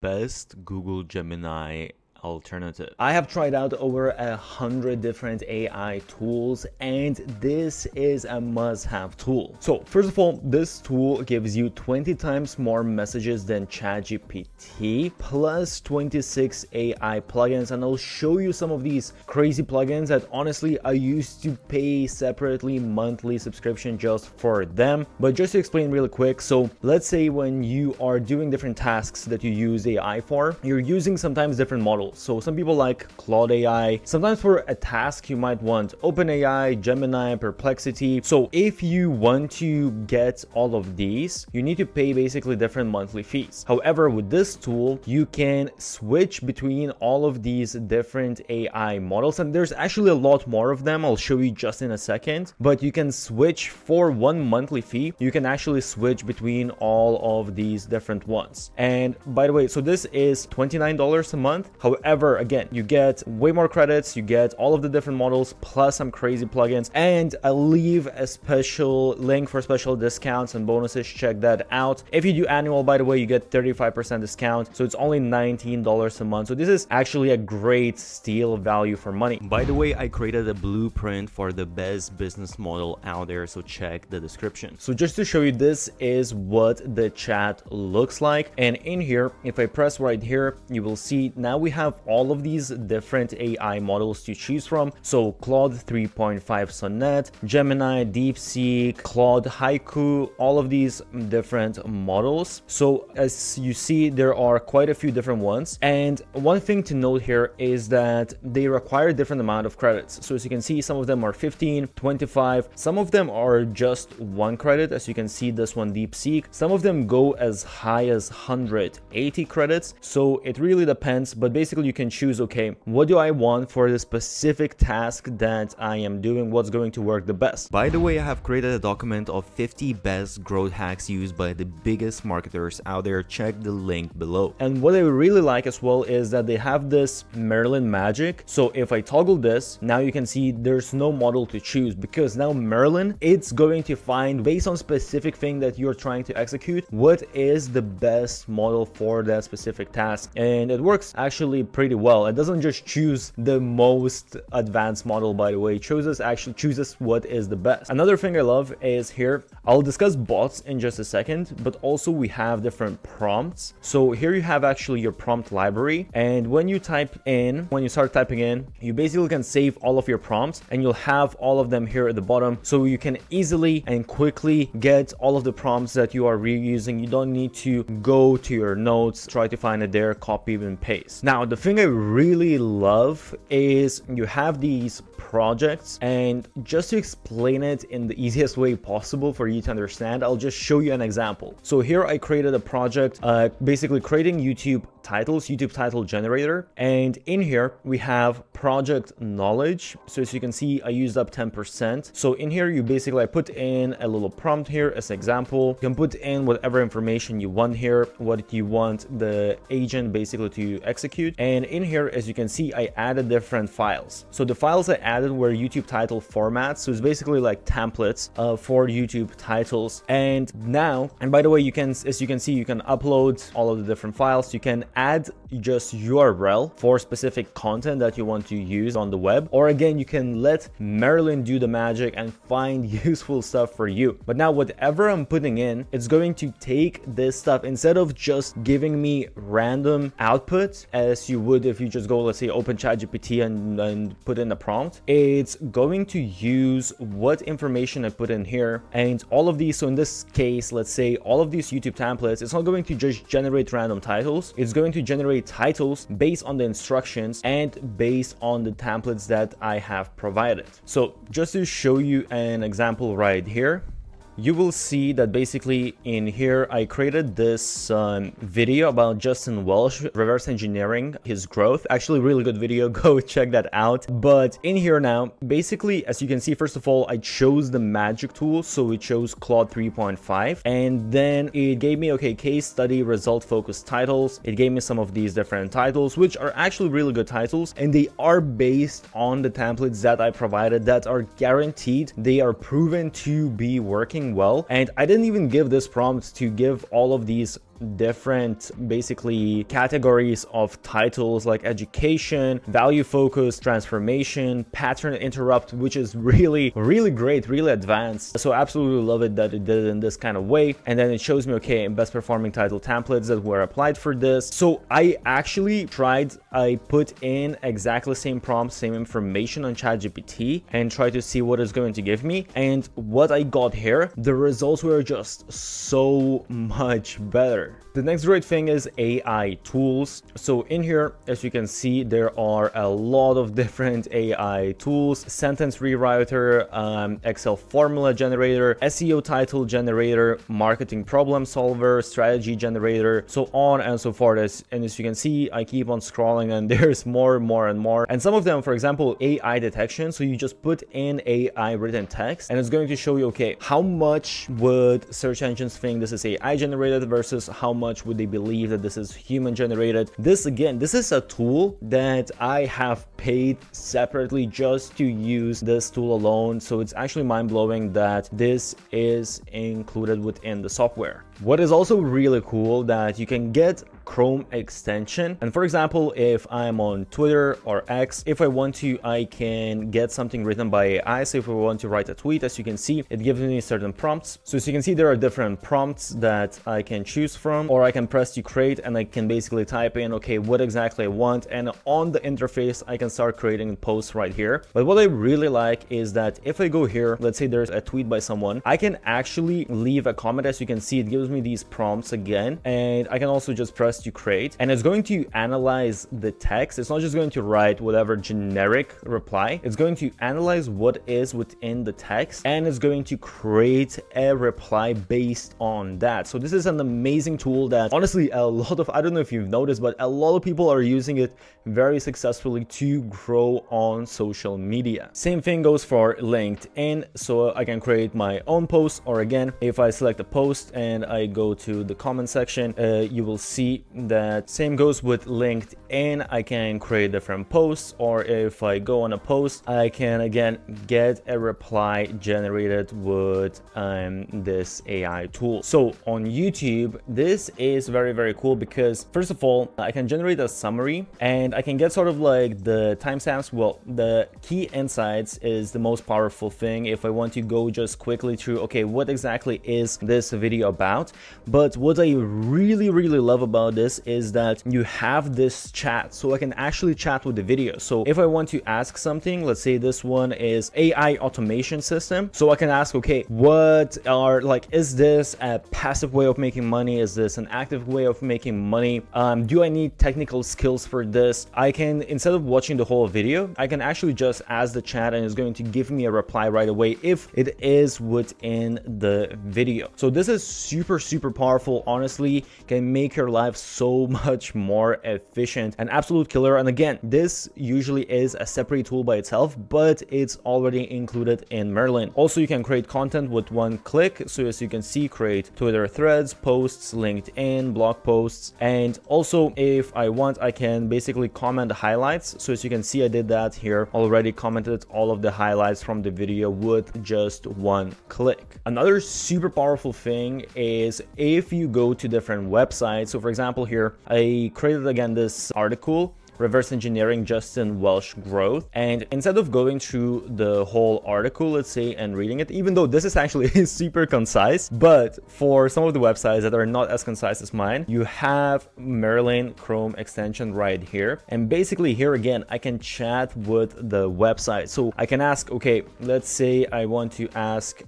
best Google Gemini alternative. I have tried out over 100 different AI tools, and this is a must-have tool. So first of all, this tool gives you 20 times more messages than ChatGPT, plus 26 AI plugins, and I'll show you some of these crazy plugins that honestly I used to pay separately monthly subscription just for them. But just to explain really quick, so let's say when you are doing different tasks that you use AI for, you're using sometimes different models. So some people like Claude AI. Sometimes for a task, you might want OpenAI, Gemini, Perplexity. So if you want to get all of these, you need to pay basically different monthly fees. However, with this tool, you can switch between all of these different AI models. And there's actually a lot more of them. I'll show you just in a second. But you can switch for one monthly fee. You can actually switch between all of these different ones. And by the way, so this is $29 a month. However, again, you get way more credits, you get all of the different models, plus some crazy plugins, and I'll leave a special link for special discounts and bonuses. Check that out. If you do annual, by the way, you get 35% discount, so it's only $19 a month. So this is actually a great steal value for money. By the way, I created a blueprint for the best business model out there, so check the description. So just to show you, this is what the chat looks like, and in here, if I press right here, you will see now we have all of these different AI models to choose from. So Claude 3.5 Sonnet, Gemini, DeepSeek, Claude Haiku, all of these different models. So as you see, there are quite a few different ones. And one thing to note here is that they require different amount of credits. So as you can see, some of them are 15, 25, some of them are just 1 credit. As you can see, this one DeepSeek, some of them go as high as 180 credits. So it really depends, but basically you can choose, okay, what do I want for the specific task that I am doing, what's going to work the best. By the way, I have created a document of 50 best growth hacks used by the biggest marketers out there. Check the link below. And what I really like as well is that they have this Merlin magic. So if I toggle this, now you can see there's no model to choose, because now Merlin, it's going to find, based on specific thing that you're trying to execute, what is the best model for that specific task. And it works actually pretty well. It doesn't just choose the most advanced model, by the way. It actually chooses what is the best. Another thing I love is here, I'll discuss bots in just a second, but also we have different prompts. So here you have actually your prompt library, and when you start typing in, you basically can save all of your prompts, and you'll have all of them here at the bottom, so you can easily and quickly get all of the prompts that you are reusing. You don't need to go to your notes, try to find it there, copy and paste. Now, the thing I really love is you have these projects, and just to explain it in the easiest way possible for you to understand, I'll just show you an example. So here I created a project, basically creating YouTube title generator, and in here we have project knowledge. So as you can see, I used up 10%. So in here I put in a little prompt here as an example. You can put in whatever information you want here, what you want the agent basically to execute. And in here, as you can see, I added different files. So the files I added were YouTube title formats. So it's basically like templates for YouTube titles. And by the way, as you can see, you can upload all of the different files. You can add just URL for specific content that you want to use on the web, or again, you can let Merlin do the magic and find useful stuff for you. But now whatever I'm putting in, it's going to take this stuff, instead of just giving me random output as you would if you just go, let's say, open ChatGPT and put in a prompt. It's going to use what information I put in here, and all of these. So in this case, let's say all of these YouTube templates, it's not going to just generate random titles. It's going to generate titles based on the instructions and based on the templates that I have provided. So just to show you an example right here, you will see that basically in here, I created this video about Justin Welsh reverse engineering his growth. Actually, really good video. Go check that out. But in here now, basically, as you can see, first of all, I chose the magic tool. So it chose Claude 3.5. And then it gave me, okay, case study, result focused titles. It gave me some of these different titles, which are actually really good titles. And they are based on the templates that I provided that are guaranteed. They are proven to be working well. And I didn't even give this prompt to give all of these different basically categories of titles like education, value focus, transformation, pattern interrupt, which is really great, really advanced. So absolutely love it that it did it in this kind of way. And then it shows me, okay, best performing title templates that were applied for this. So I actually tried, I put in exactly the same prompt, same information on ChatGPT and try to see what it's going to give me. And what I got here, the results were just so much better. The next great thing is AI tools. So in here, as you can see, there are a lot of different AI tools: sentence rewriter, Excel formula generator, SEO title generator, marketing problem solver, strategy generator, so on and so forth. And as you can see, I keep on scrolling and there's more and more. And some of them, for example, AI detection. So you just put in AI written text and it's going to show you, okay, how much would search engines think this is AI generated versus how much would they believe that this is human generated. This again, this is a tool that I have paid separately just to use this tool alone. So it's actually mind-blowing that this is included within the software. What is also really cool that you can get Chrome extension. And for example, if I'm on Twitter or X, if I want to, I can get something written by AI. So if I want to write a tweet, as you can see, it gives me certain prompts. So as you can see, there are different prompts that I can choose from, or I can press to create and I can basically type in, okay, what exactly I want. And on the interface, I can start creating posts right here. But what I really like is that if I go here, let's say there's a tweet by someone, I can actually leave a comment. As you can see, it gives me these prompts again, and I can also just press to create and it's going to analyze the text. It's not just going to write whatever generic reply. It's going to analyze what is within the text and it's going to create a reply based on that. So this is an amazing tool that honestly a lot of, I don't know if you've noticed, but a lot of people are using it very successfully to grow on social media. Same thing goes for LinkedIn. So I can create my own post, or again, if I select a post and I go to the comment section, you will see that same goes with LinkedIn. I can create different posts, or if I go on a post, I can again get a reply generated with this AI tool. So on YouTube, this is very cool because first of all, I can generate a summary and I can get sort of like the timestamps. Well, the key insights is the most powerful thing if I want to go just quickly through, okay, what exactly is this video about. But what I really love about this is that you have this chat, so I can actually chat with the video. So if I want to ask something, let's say this one is AI automation system, so I can ask, okay, what are, like, is this a passive way of making money? Is this an active way of making money? Do I need technical skills for this? I can, instead of watching the whole video, I can actually just ask the chat and it's going to give me a reply right away if it is within the video. So this is super powerful. Honestly, can make your life so much more efficient. An absolute killer. And again, this usually is a separate tool by itself, but it's already included in Merlin. Also, you can create content with one click. So as you can see, create Twitter threads, posts, LinkedIn, blog posts. And also if I want, I can basically comment highlights. So as you can see, I did that here, already commented all of the highlights from the video with just one click. Another super powerful thing is if you go to different websites. So for example, here I created again this article, reverse engineering Justin Welsh growth, and instead of going through the whole article, let's say, and reading it, even though this is actually super concise, but for some of the websites that are not as concise as mine, you have Merlin Chrome extension right here. And basically here again, I can chat with the website. So I can ask, okay, let's say I want to ask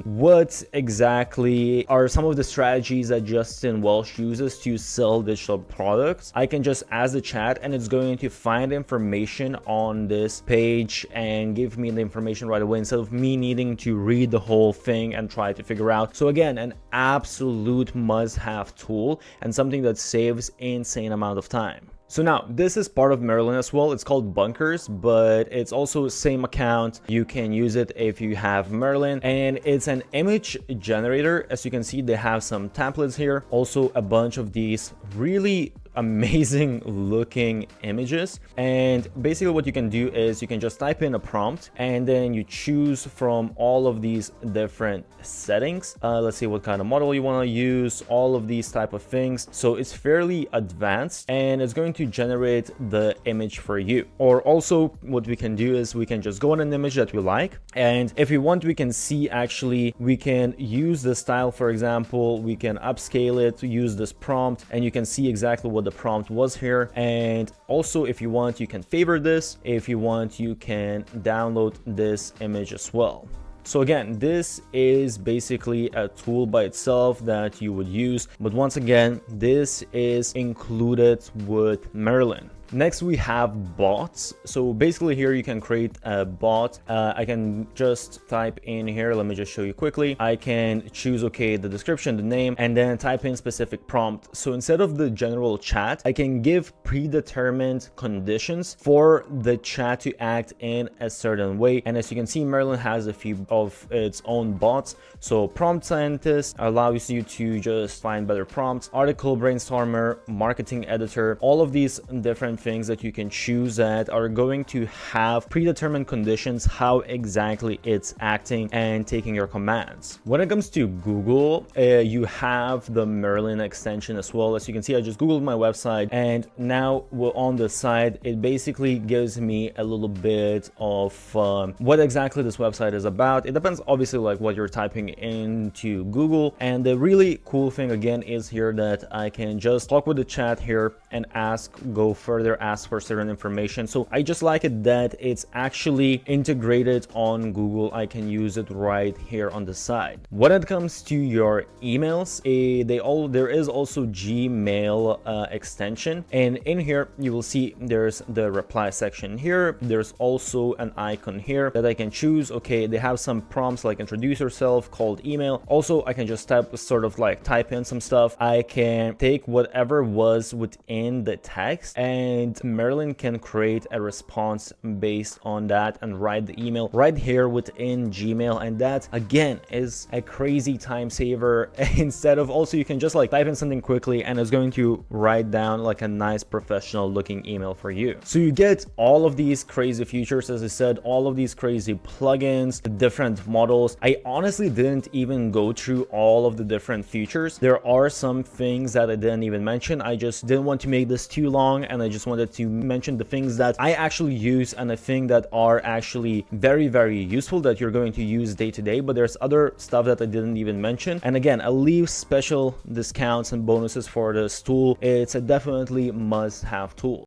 what exactly are some of the strategies that Justin Welsh uses to sell digital products. I can just ask the chat and it's going to find information on this page and give me the information right away instead of me needing to read the whole thing and try to figure out. So again, an absolute must-have tool and something that saves insane amount of time. So now this is part of Merlin as well. It's called Bunkers, but it's also same account. You can use it if you have Merlin, and it's an image generator. As you can see, they have some templates here. Also a bunch of these really amazing looking images. And basically what you can do is you can just type in a prompt and then you choose from all of these different settings. Let's see what kind of model you want to use, all of these type of things. So it's fairly advanced and it's going to generate the image for you. Or also what we can do is we can just go on an image that we like, and if we want, we can see actually we can use the style. For example, we can upscale it, use this prompt, and you can see exactly what the prompt was here. And also if you want, you can favorite this. If you want, you can download this image as well. So again, this is basically a tool by itself that you would use, but once again, this is included with Merlin. Next, we have bots. So basically here you can create a bot. I can just type in here. Let me just show you quickly. I can choose, okay, the description, the name, and then type in specific prompt. So instead of the general chat, I can give predetermined conditions for the chat to act in a certain way. And as you can see, Merlin has a few of its own bots. So prompt scientist allows you to just find better prompts, article brainstormer, marketing editor, all of these different things that you can choose that are going to have predetermined conditions, how exactly it's acting and taking your commands. When it comes to Google, you have the Merlin extension as well. As you can see, I just Googled my website, and now we're on the side. It basically gives me a little bit of what exactly this website is about. It depends obviously like what you're typing into Google. And the really cool thing again is here that I can just talk with the chat here and go further, ask for certain information. So I just like it that it's actually integrated on Google. I can use it right here on the side. When it comes to your emails, there is also Gmail extension, and in here you will see there's the reply section here. There's also an icon here that I can choose. Okay, they have some prompts like introduce yourself, cold email. Also, I can just type in some stuff. I can take whatever was within the text, and Merlin can create a response based on that and write the email right here within Gmail. And that again is a crazy time saver. Instead of, also you can just like type in something quickly and it's going to write down like a nice professional looking email for you. So you get all of these crazy features, as I said, all of these crazy plugins, different models. I honestly didn't even go through all of the different features. There are some things that I didn't even mention. I just didn't want to make this too long, and I just wanted to mention the things that I actually use and I think that are actually very, very useful that you're going to use day to day. But there's other stuff that I didn't even mention. And again, I'll leave special discounts and bonuses for this tool. It's a definitely must-have tool.